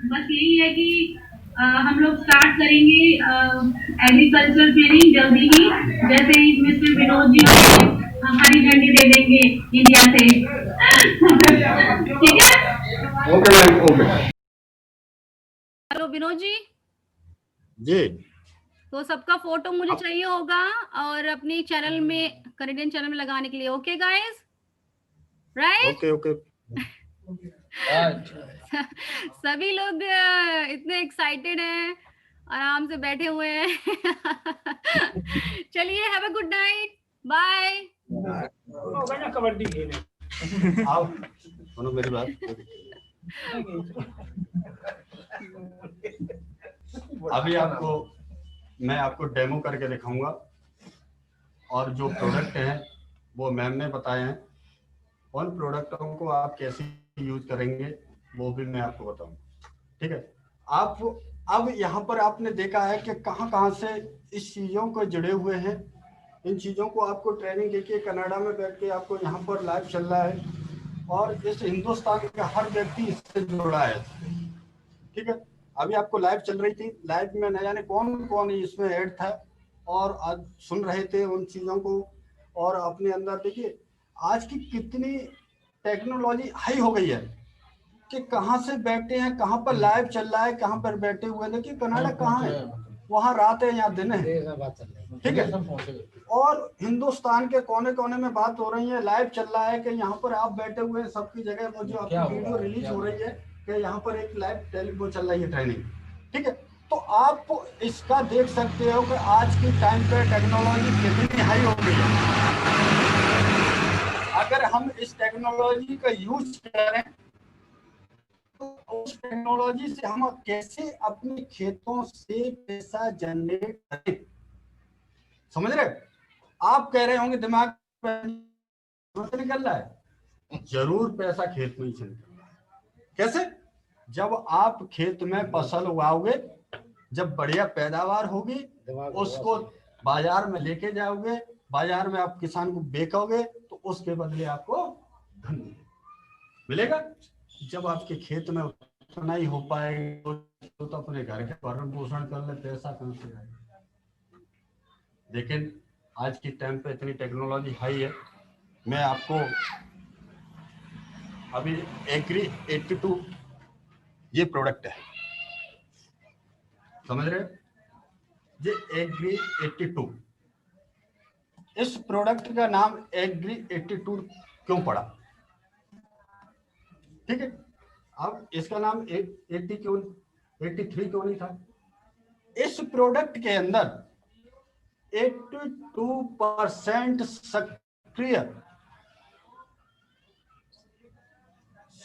बस यही है कि हम लोग स्टार्ट करेंगे एग्रीकल्चर ट्रेनिंग जल्दी ही, जैसे ही मिस्टर विनोद जी हमारी झंडी दे देंगे इंडिया से। ठीक है, okay ma'am, okay. Hello Vinod ji, जी तो सबका फोटो मुझे चाहिए होगा और अपनी चैनल में, कनेडियन चैनल में लगाने के लिए। Okay guys, right? Okay okay. सभी लोग इतने एक्साइटेड हैं, आराम से बैठे हुए हैं। चलिए, have a good night, bye. Kabaddi खेले आओ सुनो मेरी बात। अभी मैं आपको डेमो करके दिखाऊंगा और जो प्रोडक्ट हैं वो मैम ने बताए हैं। उन प्रोडक्टों को आप कैसे यूज करेंगे वो भी मैं आपको बताऊंगा। ठीक है, आप अब यहाँ पर आपने देखा है कि कहाँ से इस चीज़ों को जुड़े हुए हैं। इन चीज़ों को आपको ट्रेनिंग देके कनाडा में बैठ के आपको यहाँ पर लाइव चल रहा है और इस हिंदुस्तान का हर व्यक्ति इससे जुड़ा है। ठीक है, अभी आपको लाइव चल रही थी, लाइव में न जाने कौन कौन इसमें ऐड था और आज सुन रहे थे उन चीज़ों को। और अपने अंदर देखिए आज की कितनी टेक्नोलॉजी हाई हो गई है कि कहाँ से बैठे हैं, कहाँ पर लाइव चल रहा है, कहाँ पर बैठे हुए। देखिए कनाडा कहाँ है, वहाँ रात है, यहाँ दिन है। ठीक है, और हिंदुस्तान के कोने कोने में बात हो रही है, लाइव चल रहा है कि यहाँ पर आप बैठे हुए हैं सबकी जगह। वो जो आपकी वीडियो रिलीज हो रही है कि यहाँ पर एक लाइव टेलीफोन चल रही है ट्रेनिंग। ठीक है, तो आप इसका देख सकते हो कि आज की टाइम पे टेक्नोलॉजी कितनी हाई हो गई है। अगर हम इस टेक्नोलॉजी का यूज करें तो उस टेक्नोलॉजी से हम कैसे अपने खेतों से पैसा जनरेट करें, समझ रहे? आप कह रहे होंगे दिमाग से निकल रहा है, जरूर पैसा खेत में ही से निकल रहा है। कैसे? जब आप खेत में फसल उगाओगे, जब बढ़िया पैदावार होगी, उसको बाजार में लेके जाओगे, बाजार में आप किसान को बेचोगे तो उसके बदले आपको धन मिलेगा। जब आपके खेत में उतना ही हो पाएगा तो अपने घर के भरण पोषण कर ले, पैसा कहां से आएगा? लेकिन आज की टाइम पे इतनी टेक्नोलॉजी हाई है। मैं आपको अभी एग्री 82 ये प्रोडक्ट है, समझ रहे? ये एग्री 82, इस प्रोडक्ट का नाम एग्री 82 क्यों पड़ा? ठीक है, अब इसका नाम 83 क्यों नहीं था? इस प्रोडक्ट के अंदर 82%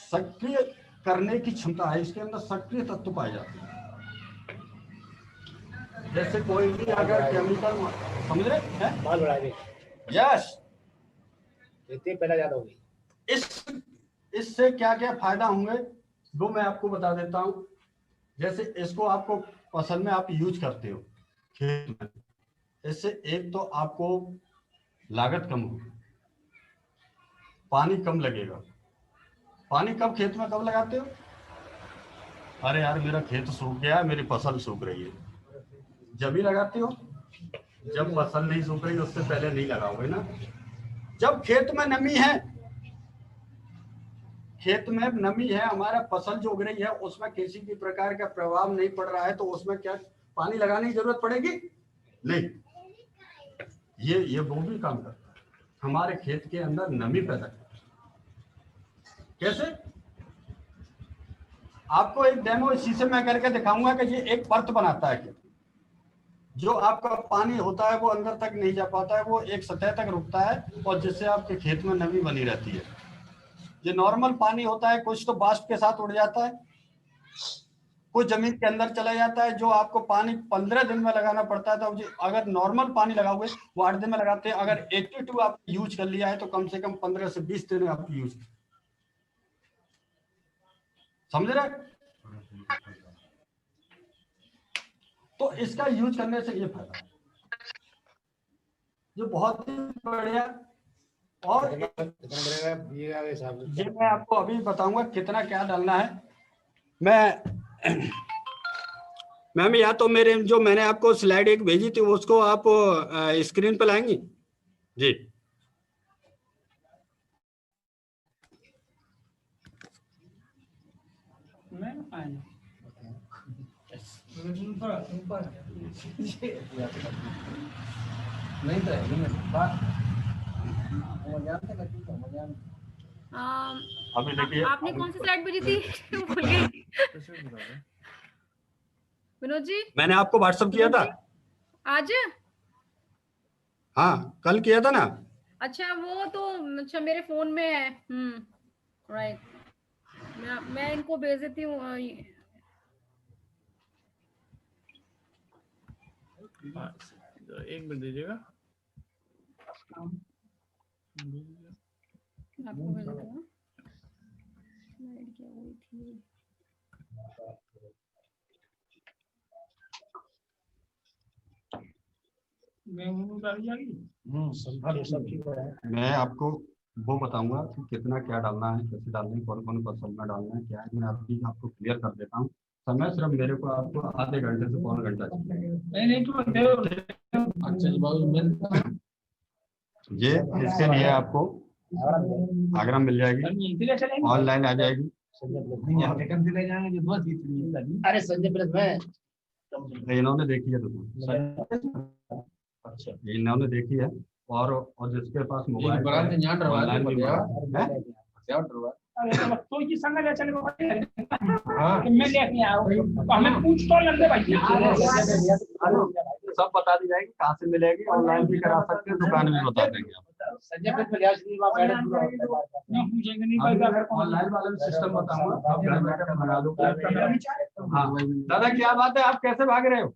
सक्रिय करने की क्षमता है। इसके अंदर सक्रिय तत्व पाए जाते हैं। जैसे कोई भी अगर केमिकल, समझ रहे हैं, बाल बढ़ा दे, यस, इतनी पैदा ज्यादा हो गई। इससे क्या क्या फायदा होंगे वो मैं आपको बता देता हूं। जैसे इसको आपको फसल में आप यूज करते हो खेत में, इससे एक तो आपको लागत कम होगी, पानी कम लगेगा। पानी कब खेत में कब लगाते हो? अरे यार मेरा खेत सूख गया, मेरी फसल सूख रही है, जब ही लगाते हो। जब फसल नहीं सूख रही उससे पहले नहीं लगाओगे ना। जब खेत में नमी है, खेत में नमी है, हमारा फसल जो उग रही है उसमें किसी भी प्रकार का प्रभाव नहीं पड़ रहा है, तो उसमें क्या पानी लगाने की जरूरत पड़ेगी? नहीं। ये वो भी काम करता है, हमारे खेत के अंदर नमी पैदा करता है। कैसे? आपको एक डेमो इसी से मैं करके दिखाऊंगा कि ये एक परत बनाता है। जो आपका पानी होता है वो अंदर तक नहीं जा पाता है, वो एक सतह तक रुकता है और जिससे आपके खेत में नमी बनी रहती है। ये नॉर्मल पानी होता है, कुछ तो वाष्प के साथ उड़ जाता है, कुछ जमीन के अंदर चला जाता है। जो आपको पानी 15 दिन में लगाना पड़ता है, तो अगर नॉर्मल पानी लगाओगे वो 8 दिन में लगाते हैं। अगर 82 आप यूज कर लिया है तो कम से कम 15 से 20 दिन आप यूज, समझ रहे? तो इसका यूज करने से ये फायदा जो बहुत ही बढ़िया। और ये मैं आपको अभी बताऊंगा कितना क्या डालना है। मैं मैम या तो मेरे जो मैंने आपको स्लाइड एक भेजी थी उसको आप स्क्रीन पर लाएंगी जी। नहीं तो अभी देखिए आपने कौन सी स्लाइड भेजी थी? भूल गई। विनोद जी मैंने आपको व्हाट्सएप किया था आज। हाँ कल किया था ना। अच्छा वो तो अच्छा मेरे फोन में है। राइट, मैं इनको भेज देती हूँ। एक मिनट दीजिएगा। आपको भेज देती हूँ। स्लाइड क्या हुई थी? मैं आपको वो बताऊंगा कि कितना क्या डालना है, कैसे डालना है, कौन कौन फसल में डालना है, क्या है। मैं अभी आपको क्लियर कर देता हूँ। समय सिर्फ मेरे को आपको आधे घंटे से पौन घंटा चाहिए। ये इसके लिए आपको आगरा मिल जाएगी, ऑनलाइन आ जाएगी। अरे संजय प्रेस में इन्होंने देखी है तो अच्छा इन्होंने देखी है और जिसके पास मोबाइल ऑनलाइन भी सब बता दी जाएगी, कहाँ से मिलेगी, ऑनलाइन भी करा सकते हैं, दुकान भी बता देंगे आप। संजय प्रेस ऑनलाइन वाला भी सिस्टम बताऊंगा, आप घर बैठे मंगा लो। हाँ दादा क्या बात है, आप कैसे भाग रहे हो?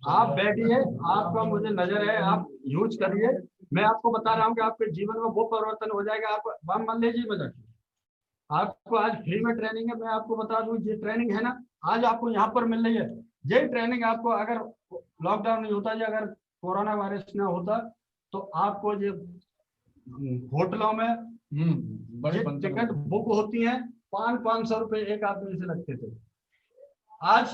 आप बैठिए, आपका मुझे नजर है, आप यूज करिए। मैं आपको बता रहा हूँ कि आपके जीवन में वो परिवर्तन हो जाएगा। आप मान लीजिए मजाक, आपको आज फ्री में ट्रेनिंग है। मैं आपको बता दूं ये ट्रेनिंग है ना आज आपको यहाँ पर मिल रही है। ये ट्रेनिंग आपको अगर लॉकडाउन नहीं होता या अगर कोरोना वायरस ना होता तो आपको ये होटलों में टिकट बुक होती है 500 रुपए एक आदमी से लगते थे। आज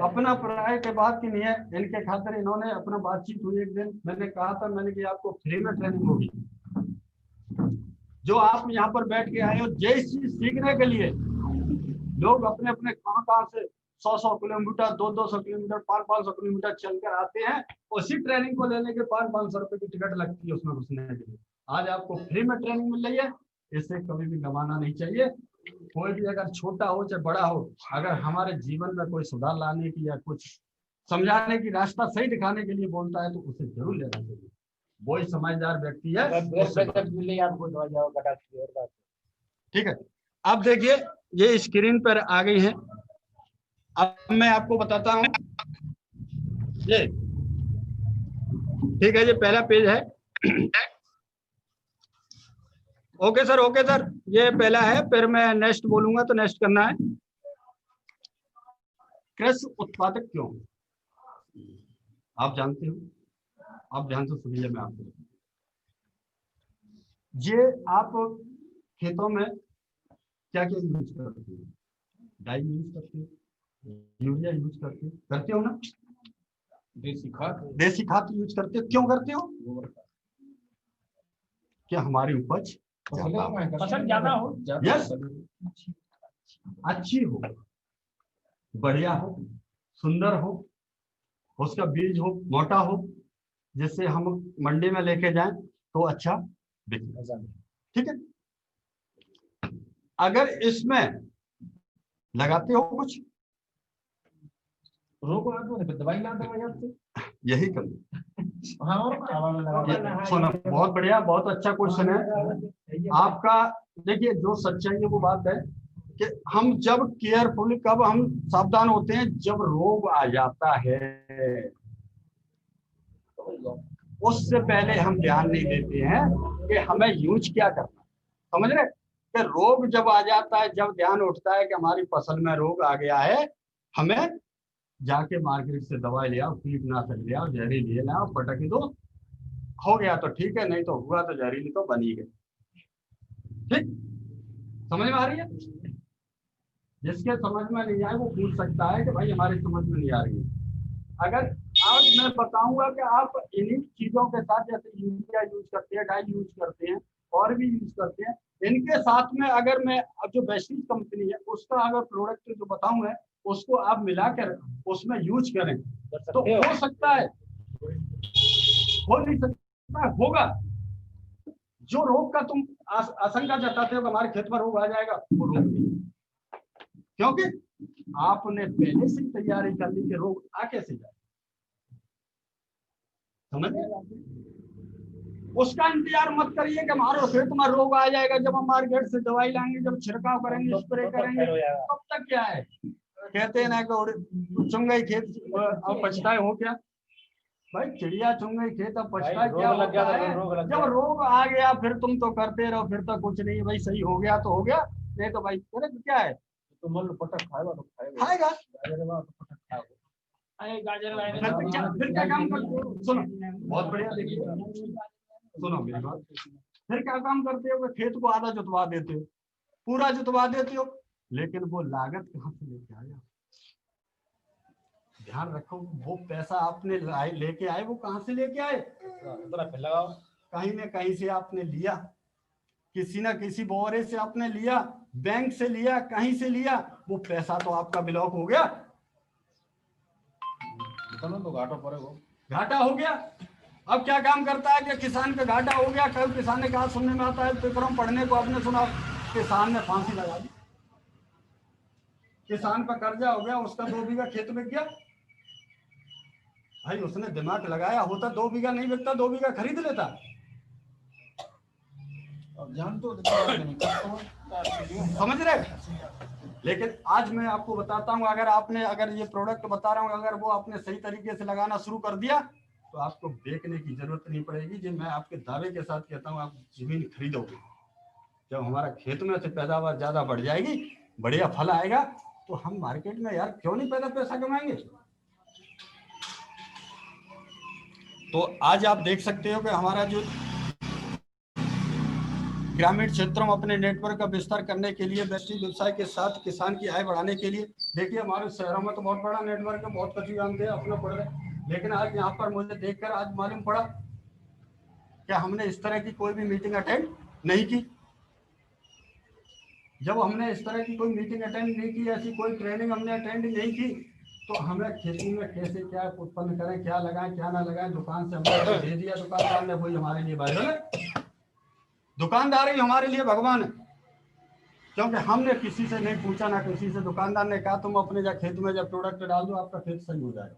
अपना पढ़ाई के बाद की नहीं है, इनके खातिर इन्होंने अपना बातचीत हुई एक दिन, मैंने कहा था मैंने कि आपको फ्री में ट्रेनिंग होगी। जो आप यहाँ पर बैठ के आए हो जय चीज सीखने के लिए, लोग अपने अपने कहाँ से 100 किलोमीटर 200 किलोमीटर 500 किलोमीटर चलकर आते हैं। उसी ट्रेनिंग को लेने के 500 रुपए की टिकट लगती है उसमें घुसने के लिए। आज आपको फ्री में ट्रेनिंग मिल रही है, इसे कभी भी गंवाना नहीं चाहिए। कोई भी अगर छोटा हो चाहे बड़ा हो, अगर हमारे जीवन में कोई सुधार लाने की या कुछ समझाने की रास्ता सही दिखाने के लिए बोलता है तो उसे जरूर लेना चाहिए। वही समझदार व्यक्ति है। ठीक है, अब देखिए ये स्क्रीन पर आ गई है। अब मैं आपको बताता हूं ये, ठीक है, ये पहला पेज है। ओके सर, ओके सर, ये पहला है, फिर मैं नेक्स्ट बोलूंगा तो नेक्स्ट करना है। कृषि उत्पादक क्यों? आप जानते हो, आप ध्यान से सुनिए। मैं आपको ये आप खेतों में क्या क्या यूज करते हो? डाई यूज करते हो, यूरिया यूज करते हो ना? देसी खाद यूज करते हो। क्यों करते हो? क्या हमारी उपज फसल ज्यादा हो, यस अच्छी हो, बढ़िया हो, सुंदर हो, उसका बीज हो मोटा हो, जिससे हम मंडी में लेके जाएं तो अच्छा बिके। ठीक है, अगर इसमें लगाते हो कुछ रोको दवाई ला दो, यही कमी। सुनो, बहुत बढ़िया, बहुत अच्छा क्वेश्चन है आपका। देखिए जो सच्चाई है वो बात है कि हम जब केयरफुली, कब हम सावधान होते हैं, जब रोग आ जाता है उससे पहले हम ध्यान नहीं देते हैं कि हमें यूज क्या करना। समझ रहे कि रोग जब आ जाता है, जब ध्यान उठता है कि हमारी फसल में रोग आ गया है, हमें जाके मार्केट से दवाई ले आओ, कीटनाशक ले आओ, जहरीली ले आओ, पटक दो, हो गया तो ठीक है, नहीं तो हुआ तो जहरीली तो बनी गई। ठीक, समझ में आ रही है? जिसके समझ में नहीं आए वो पूछ सकता है कि भाई हमारी समझ में नहीं आ रही है। अगर आज मैं बताऊंगा कि आप इन्हीं चीजों के साथ, जैसे यूरिया यूज करते हैं, डाई यूज करते हैं और भी यूज करते हैं, इनके साथ में अगर मैं अब जो वेस्टीज कंपनी है उसका अगर प्रोडक्ट जो बताऊं है उसको आप मिलाकर उसमें यूज करें तो हो सकता है, हो नहीं सकता है, होगा। जो रोग का तुम आशंका जताते हो कि हमारे खेत में रोग आ जाएगा, वो रोग नहीं, क्योंकि आपने पहले से तैयारी कर ली कि रोग आ कैसे जाए। समझ उसका इंतजार मत करिए कि हमारे खेत में रोग आ जाएगा, जब हम मार्केट से दवाई लाएंगे, जब छिड़काव करेंगे, स्प्रे करेंगे, तब तक क्या है, कहते हैं ना कि चुन गई खेत अब पछताए हो क्या। भाई चिड़िया चुन गई खेत अब पछताए क्या होता है, जब रोग आ गया फिर तुम तो करते रहो, फिर तो कुछ नहीं, भाई सही हो गया तो हो गया, नहीं तो भाई क्या है, तो मन पटक खाएगा तो खाएगा, फिर क्या काम करते हो, सुनो बहुत बढ़िया, देखिए सुनो मेरी बात, फिर क्या काम करते हो, खेत को आधा जुतवा देते हो, पूरा जुतवा देते हो, लेकिन वो लागत कहाँ से लेके आया, ध्यान रखो, वो पैसा आपने लेके आए, वो कहाँ से लेके आए, कहीं ना कहीं से आपने लिया, किसी ना किसी बोरे से आपने लिया, बैंक से लिया, कहीं से लिया, वो पैसा तो आपका ब्लॉक हो गया, तो घाटा हो गया। अब क्या काम करता है कि किसान का घाटा हो गया, कल किसान ने कहा, सुनने में आता है पेपरों में पढ़ने को आपने सुना, किसान ने फांसी लगा दी, किसान का कर्जा हो गया, उसका 2 बीघा खेत बिक गया, भाई उसने दिमाग लगाया होता 2 बीघा नहीं बिकता, 2 बीघा खरीद लेता, जान तो समझ रहे। लेकिन आज मैं आपको बताता हूं, अगर ये प्रोडक्ट बता रहा हूं, अगर वो आपने सही तरीके से लगाना शुरू कर दिया तो आपको बेचने की जरूरत नहीं पड़ेगी। जो मैं आपके दावे के साथ कहता हूं, आप जमीन खरीदोगे, जब हमारा खेत में से पैदावार ज्यादा बढ़ जाएगी, बढ़िया फल आएगा, तो हम मार्केट में यार क्यों नहीं पैसा कमाएंगे। तो आज आप देख सकते हो कि हमारा जो ग्रामीण क्षेत्रों में अपने नेटवर्क का विस्तार करने के लिए, वैश्विक व्यवसाय के साथ किसान की आय बढ़ाने के लिए, देखिए हमारे शहरों में तो बहुत बड़ा नेटवर्क है, बहुत कुछ जानते हैं, अपना पढ़ रहे, लेकिन आज यहाँ पर मुझे देखकर आज मालूम पड़ा कि हमने इस तरह की कोई भी मीटिंग अटेंड नहीं की। जब हमने इस तरह की कोई मीटिंग अटेंड नहीं की, ऐसी कोई ट्रेनिंग हमने अटेंड नहीं की, तो हमें खेती में कैसे क्या उत्पन्न करें, क्या लगाएं क्या ना लगाएं, दुकान से हमने दे दिया, दुकानदार ने, वही हमारे लिए बाइबल है, दुकानदार ही हमारे लिए भगवान है, क्योंकि हमने किसी से नहीं पूछा, ना किसी से, दुकानदार ने कहा तुम अपने खेत में जब प्रोडक्ट डाल दो आपका खेत सही हो जाएगा,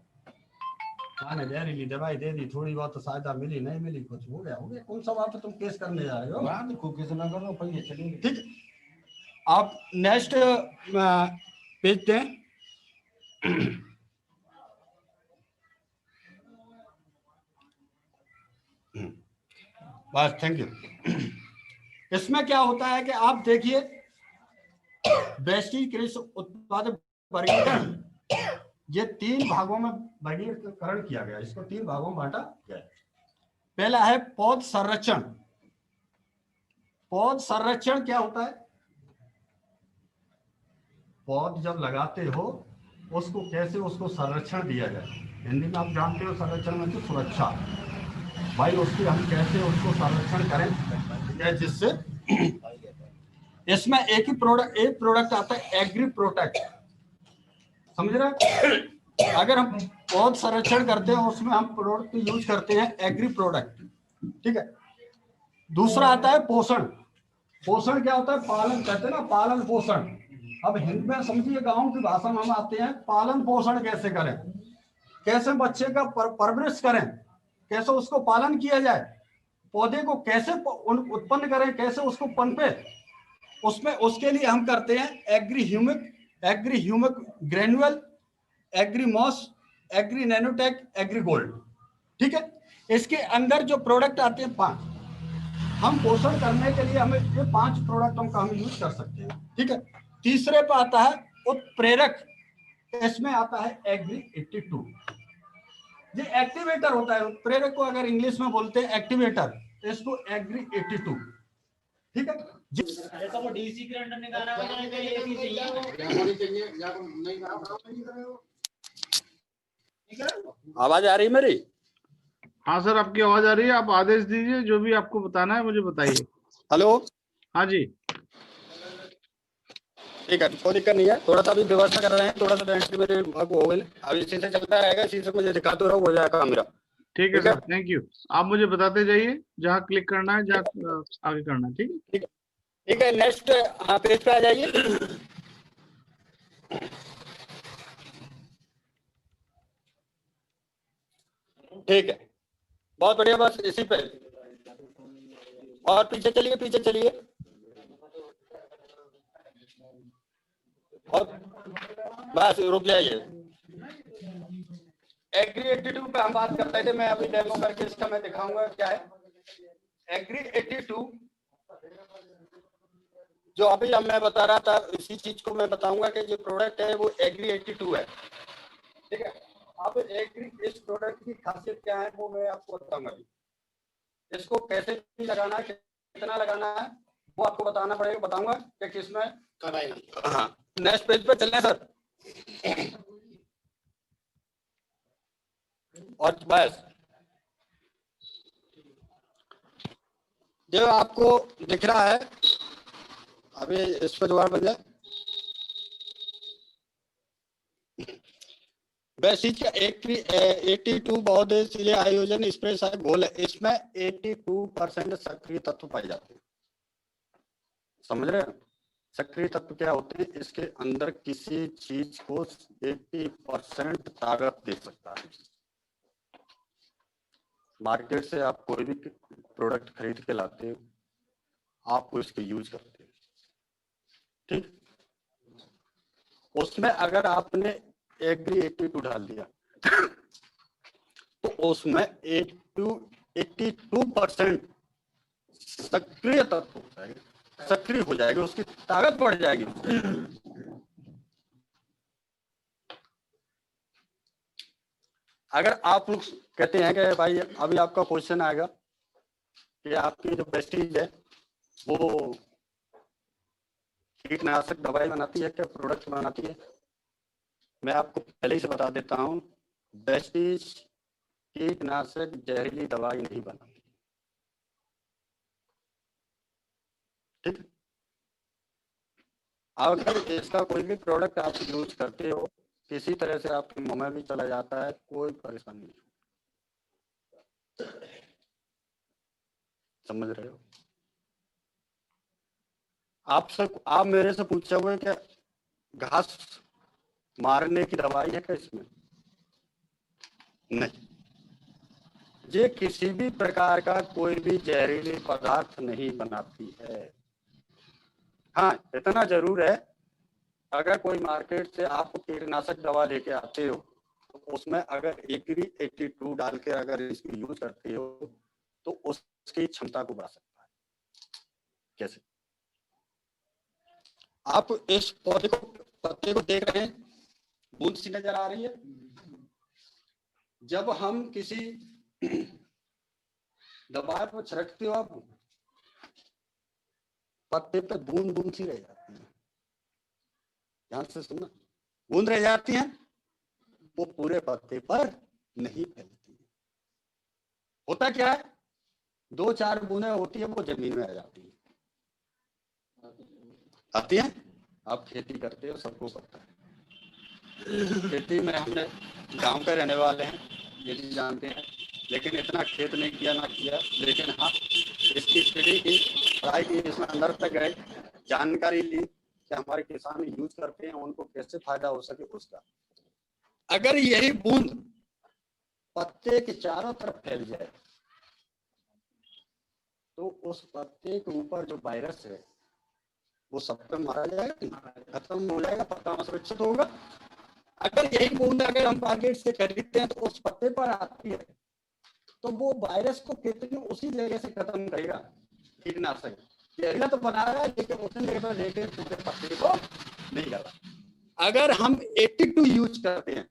मैंने जहरीली दवाई दे दी, थोड़ी बहुत तो फायदा मिली, नहीं मिली, कुछ हो गया, कौन सा बात तुम केस करने जा रहे हो, ठीक। आप नेक्स्ट पेज दें, बस थैंक यू। इसमें क्या होता है कि आप देखिए, वैश्विक कृषि उत्पाद वर्गीकरण, ये 3 भागों में वर्गीकरण किया गया, इसको 3 भागों में बांटा गया। पहला है पौध संरक्षण। पौध संरक्षण क्या होता है, पौध जब लगाते हो उसको कैसे उसको संरक्षण दिया जाए, हिंदी में आप जानते हो संरक्षण में तो सुरक्षा, भाई उसकी हम कैसे उसको संरक्षण करें, जिससे इसमें एक प्रोडक्ट आता है एग्री प्रोटेक्ट, समझ रहे। अगर हम पौध संरक्षण करते हैं उसमें हम प्रोडक्ट यूज करते हैं एग्री प्रोडक्ट, ठीक है। दूसरा आता है पोषण। पोषण क्या होता है, पालन कहते हैं ना, पालन पोषण। अब हिंदी में समझिए, गांव की भाषा में हम आते हैं, पालन पोषण कैसे करें, कैसे बच्चे का परवरिश करें, कैसे उसको पालन किया जाए, पौधे को कैसे उत्पन्न करें, कैसे उसको पनपे, उसमें उसके लिए हम करते हैं Agri Humic Granule, Agri Moss, Agri Nanotech, Agri Gold, ठीक है। इसके अंदर जो प्रोडक्ट आते हैं 5, हम पोषण करने के लिए हमें ये 5 प्रोडक्टों का हम यूज कर सकते हैं, ठीक है। तीसरे पे आता है उत्प्रेरक, इसमें आता है एग्री 82, ये एक्टिवेटर होता है। उत्प्रेरक को अगर इंग्लिश में बोलते हैं एक्टिवेटर, इसको एग्री 82। ठीक है। जैसा वो डीसी के अंडर में गाना बजाने के लिए एसी चाहिए, आवाज आ रही है मेरी? हाँ सर, आपकी आवाज आ रही है। आप आदेश दीजिए, जो भी आपको बताना है मुझे बताइए। हेलो, हाँ जी। ठीक है, कोई दिक्कत नहीं है। थोड़ा सा अभी व्यवस्था कर रहे हैं, थोड़ा सा एंट्री मेरे हो गई, अभी इसी से चलता रहेगा, इसी से मुझे दिखाते रहो, हो जाएगा मेरा। ठीक है सर, थैंक यू। आप मुझे बताते जाइए जहाँ क्लिक करना है, जहाँ आगे करना है। ठीक है, ठीक है। नेक्स्ट पेज पे आ जाइए। ठीक है, बहुत बढ़िया। बस इसी पे और पीछे चलिए, पीछे चलिए। और बस रुक जाइए। एग्री 82 पे हम बात करते थे। मैं अभी डेमो करके इसका मैं दिखाऊंगा क्या है। एग्री 82 जो अभी अब मैं बता रहा था, इसी चीज को मैं बताऊंगा कि जो प्रोडक्ट है वो एग्री 82 है। ठीक है, अब एग्री इस प्रोडक्ट की खासियत क्या है वो मैं आपको बताऊंगा। इसको कैसे लगाना है, कितना लगाना है, वो आपको बताना पड़ेगा, बताऊंगा कि किसमें कराएगा। हाँ, नेक्स्ट पेज पे चलना है सर। और बस जो आपको दिख रहा है अभी इस पर दोबारा बन जाए। बेसिक 82 बहुद्देशीय इसलिए आयोजन स्प्रे साहब गोल है। इसमें 82% सक्रिय तत्व पाए जाते हैं। समझ रहे हैं सक्रिय तत्व क्या होते हैं? इसके अंदर किसी चीज को 80% ताकत दे सकता है। मार्केट से आप कोई भी प्रोडक्ट खरीद के लाते हो, आपको इसको यूज करते हो, ठीक। उसमें अगर आपने एग्री 82 डाल दिया तो उसमें 82% सक्रिय तत्व हो जाएगा, सक्रिय हो जाएगी, उसकी ताकत बढ़ जाएगी। अगर आप लोग कहते हैं कि भाई अभी आपका क्वेश्चन आएगा कि आपकी जो वेस्टीज है वो कीटनाशक दवाई बनाती है क्या, प्रोडक्ट बनाती है? मैं आपको पहले ही से बता देता हूँ, वेस्टीज कीटनाशक जहरीली दवाई नहीं बनाती, ठीक। अगर इसका कोई भी प्रोडक्ट आप यूज करते हो, किसी तरह से आपके मुंह में भी चला जाता है, कोई परेशानी नहीं। समझ रहे हो? आप मेरे से पूछे हुए कि घास मारने की दवाई है क्या इसमें? नहीं, ये किसी भी प्रकार का कोई भी जहरीली पदार्थ नहीं बनाती है। हाँ, इतना जरूर है, अगर कोई मार्केट से आप कीटनाशक दवा लेके आते हो तो उसमें अगर एग्री 82 डाल के अगर इसको यूज करते हो तो उसकी क्षमता को बढ़ा सकता है। कैसे? आप इस पत्ते को देख रहे हैं, बूंद सी नजर आ रही है। जब हम किसी दवा को छिड़कते हो, आप पत्ते पे बूंद बूंद सी रह जाती है। ध्यान से सुनना, बूंद रह जाती है, वो पूरे पत्ते पर नहीं फैलती है। होता क्या है, 2-4 बूंदें होती है, वो जमीन में आ जाती है। आती है? आप खेती करते हो, सबको पता है। खेती में हमने गांव के रहने वाले हैं, ये चीज जानते हैं, लेकिन इतना खेत नहीं किया ना किया, लेकिन हाँ इसकी स्टडी की, पढ़ाई की, इसमें अंदर तक गए, जानकारी ली कि हमारे किसान यूज करते हैं, उनको कैसे फायदा हो सके उसका। अगर यही बूंद पत्ते के चारों तरफ फैल जाए तो उस पत्ते के ऊपर जो वायरस है वो सब पे मारा जाएगा, खत्म हो जाएगा, पत्ता सुरक्षित होगा। अगर यही बूंद अगर हम मार्केट से खरीदते हैं तो उस पत्ते पर आती है तो वो वायरस को कितने उसी जगह से खत्म करेगा। कीटनाशक जहरीला तो बना रहा है, लेकिन उसी जगह पर लेके पूरे पत्ते को नहीं लगा। अगर हम 82 यूज करते हैं